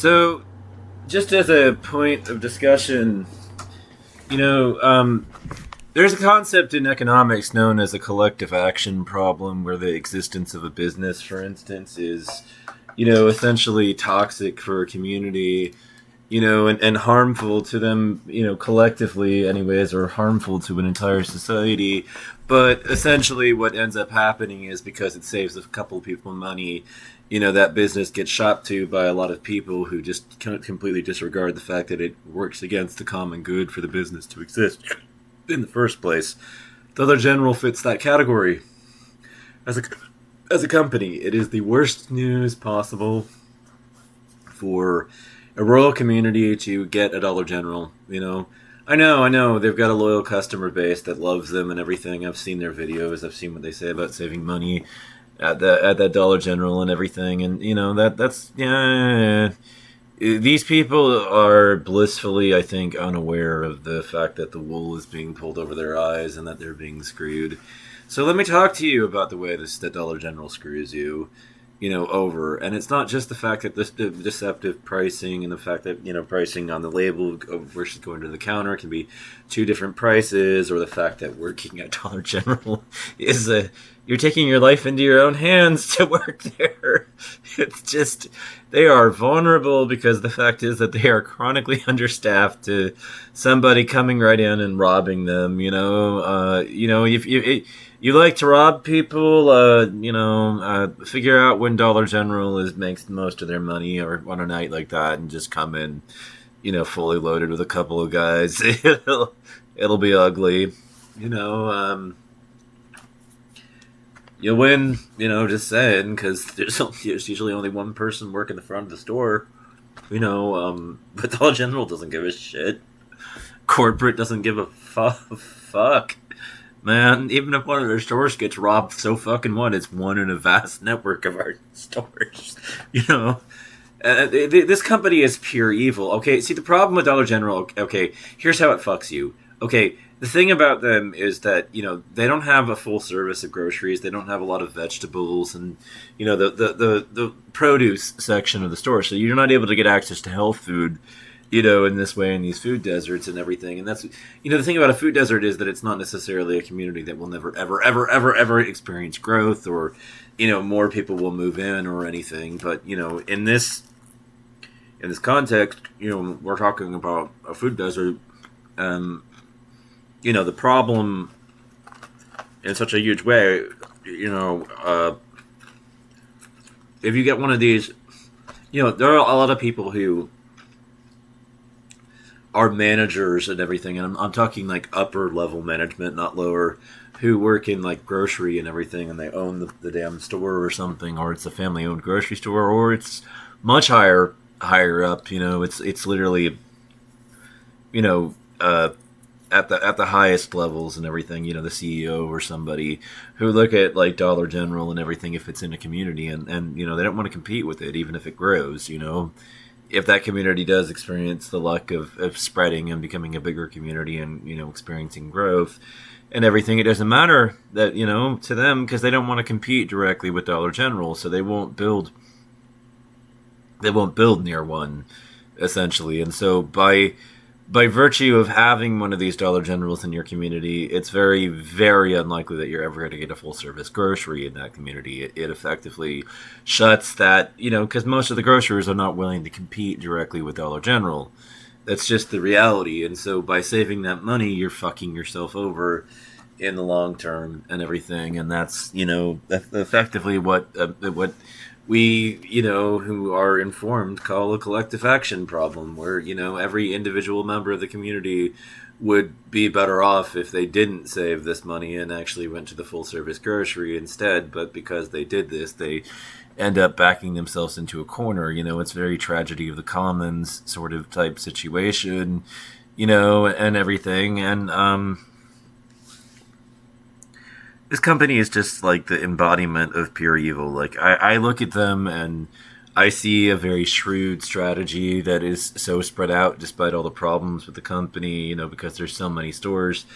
So, just as a point of discussion, you know, there's a concept in economics known as a collective action problem, where the existence of a business, for instance, is, essentially toxic for a community, and harmful to them, collectively, anyways, or harmful to an entire society. But essentially, what ends up happening is because it saves a couple of people money, that business gets shopped to by a lot of people who just completely disregard the fact that it works against the common good for the business to exist in the first place. Dollar General fits that category. As a, as a company, it is the worst news possible for a rural community to get a Dollar General. I know, they've got a loyal customer base that loves them and everything. I've seen their videos. I've seen what they say about saving money at that Dollar General and everything, and that's yeah. These people are blissfully, I think, unaware of the fact that the wool is being pulled over their eyes and that they're being screwed. So let me talk to you about the way that Dollar General screws you, over. And it's not just the fact that this the deceptive pricing and the fact that, pricing on the label versus going to the counter can be two different prices, or the fact that working at Dollar General is you're taking your life into your own hands to work there. It's just, they are vulnerable because the fact is that they are chronically understaffed to somebody coming right in and robbing them. If you like to rob people, figure out when Dollar General makes most of their money, or on a night like that, and just come in, fully loaded with a couple of guys. It'll be ugly, you'll win, just saying, because there's usually only one person working the front of the store, but Dollar General doesn't give a shit. Corporate doesn't give a fuck. Man, even if one of their stores gets robbed, so fucking what? It's one in a vast network of our stores. This company is pure evil. Okay, see, the problem with Dollar General, okay, here's how it fucks you. Okay, the thing about them is that, they don't have a full service of groceries. They don't have a lot of vegetables and, the produce section of the store. So you're not able to get access to health food, in this way, in these food deserts and everything. And that's, the thing about a food desert is that it's not necessarily a community that will never, ever, ever, ever, ever experience growth, or, more people will move in or anything. But, in this context, we're talking about a food desert. The problem in such a huge way, if you get one of these, there are a lot of people who are managers and everything, and I'm talking like upper level management, not lower, who work in like grocery and everything, and they own the damn store or something, or it's a family owned grocery store, or it's much higher up. It's literally, at the highest levels and everything, the CEO or somebody, who look at like Dollar General and everything if it's in a community, and they don't want to compete with it even if it grows. If that community does experience the luck of spreading and becoming a bigger community and, experiencing growth and everything, it doesn't matter that, to them, because they don't want to compete directly with Dollar General. So they won't build near one, essentially. And so by virtue of having one of these Dollar Generals in your community, it's very, very unlikely that you're ever going to get a full-service grocery in that community. It effectively shuts that, because most of the grocers are not willing to compete directly with Dollar General. That's just the reality. And so by saving that money, you're fucking yourself over in the long term and everything. And that's, that's effectively what we, who are informed, call a collective action problem, where, every individual member of the community would be better off if they didn't save this money and actually went to the full service grocery instead. But because they did this, they end up backing themselves into a corner. It's very tragedy of the commons sort of type situation, and everything. And, this company is just like the embodiment of pure evil. Like, I look at them and I see a very shrewd strategy that is so spread out despite all the problems with the company, because there's so many stores.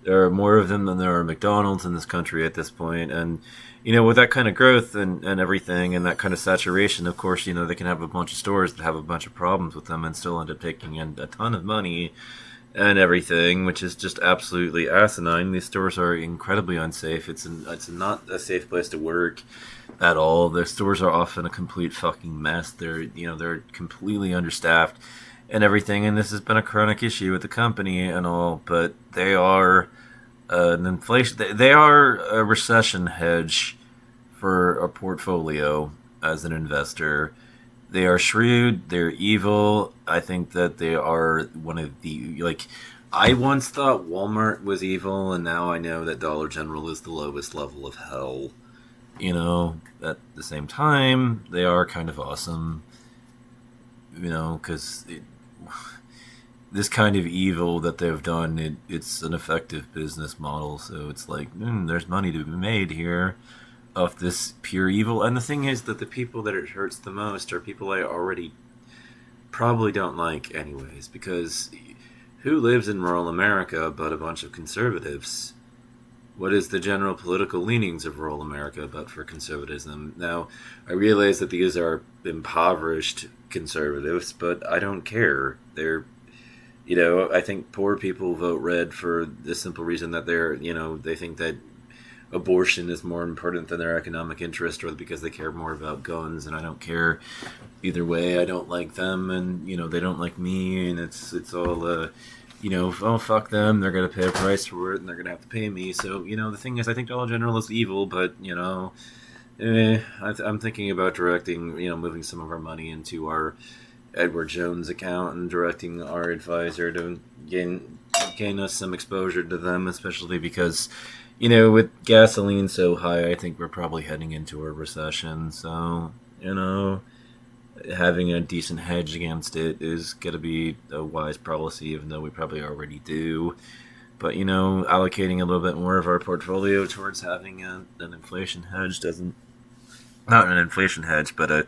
There are more of them than there are McDonald's in this country at this point, and with that kind of growth and everything, and that kind of saturation, of course, they can have a bunch of stores that have a bunch of problems with them and still end up taking in a ton of money and everything, which is just absolutely asinine. These stores are incredibly unsafe. It's not a safe place to work at all. The stores are often a complete fucking mess. They're completely understaffed and everything, and this has been a chronic issue with the company and all, but they are an inflation. They are a recession hedge for a portfolio as an investor. They are shrewd. They're evil. I think that they are one of the I once thought Walmart was evil, and now I know that Dollar General is the lowest level of hell. At the same time, they are kind of awesome. Because this kind of evil that they've done, it's an effective business model. So it's like, there's money to be made here of this pure evil. And the thing is that the people that it hurts the most are people I already probably don't like anyways, because who lives in rural America but a bunch of conservatives? What is the general political leanings of rural America but for conservatism? Now, I realize that these are impoverished conservatives, but I don't care. They're, I think poor people vote red for the simple reason that they think that abortion is more important than their economic interest, or because they care more about guns, and I don't care either way. I don't like them, and they don't like me, and it's all oh, fuck them, they're gonna pay a price for it, and they're gonna have to pay me. So the thing is, I think Dollar General is evil, but I'm thinking about directing, moving some of our money into our Edward Jones account and directing our advisor to gain us some exposure to them, especially because with gasoline so high, I think we're probably heading into a recession. So, having a decent hedge against it is going to be a wise policy, even though we probably already do. But, allocating a little bit more of our portfolio towards having an inflation hedge not an inflation hedge, but a,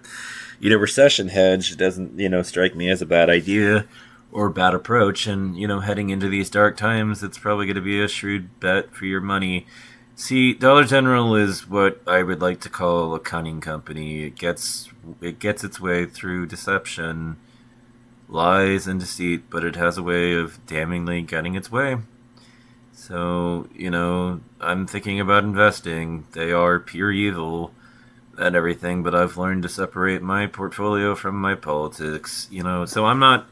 recession hedge doesn't, strike me as a bad idea or bad approach. And, heading into these dark times, it's probably going to be a shrewd bet for your money. See, Dollar General is what I would like to call a cunning company. It gets its way through deception, lies, and deceit, but it has a way of damningly getting its way. So, I'm thinking about investing. They are pure evil and everything, but I've learned to separate my portfolio from my politics, so I'm not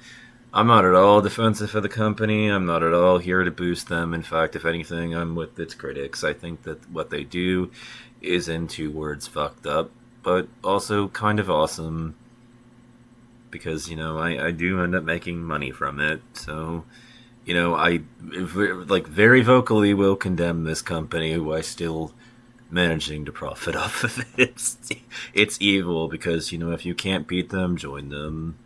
at all defensive of the company. I'm not at all here to boost them. In fact, if anything, I'm with its critics. I think that what they do is, in two words, fucked up, but also kind of awesome, because, I do end up making money from it. So, I very vocally will condemn this company, who I still managing to profit off of it. It's evil because, if you can't beat them, join them.